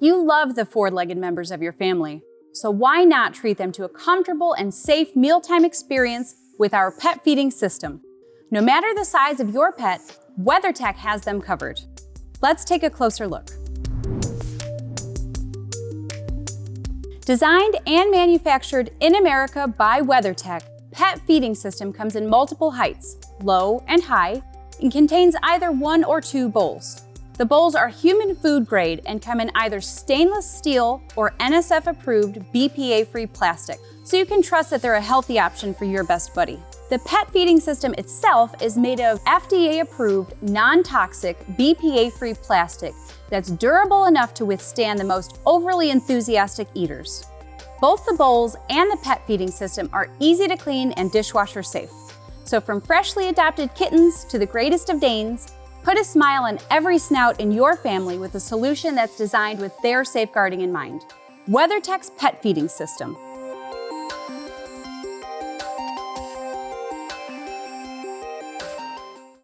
You love the four-legged members of your family, so why not treat them to a comfortable and safe mealtime experience with our pet feeding system? No matter the size of your pet, WeatherTech has them covered. Let's take a closer look. Designed and manufactured in America by WeatherTech, Pet Feeding System comes in multiple heights, low and high, and contains either 1 or 2 bowls. The bowls are human food grade and come in either stainless steel or NSF-approved BPA-free plastic, so you can trust that they're a healthy option for your best buddy. The pet feeding system itself is made of FDA-approved, non-toxic, BPA-free plastic that's durable enough to withstand the most overly enthusiastic eaters. Both the bowls and the pet feeding system are easy to clean and dishwasher safe. So from freshly adopted kittens to the greatest of Danes, put a smile on every snout in your family with a solution that's designed with their safeguarding in mind. WeatherTech's Pet Feeding System.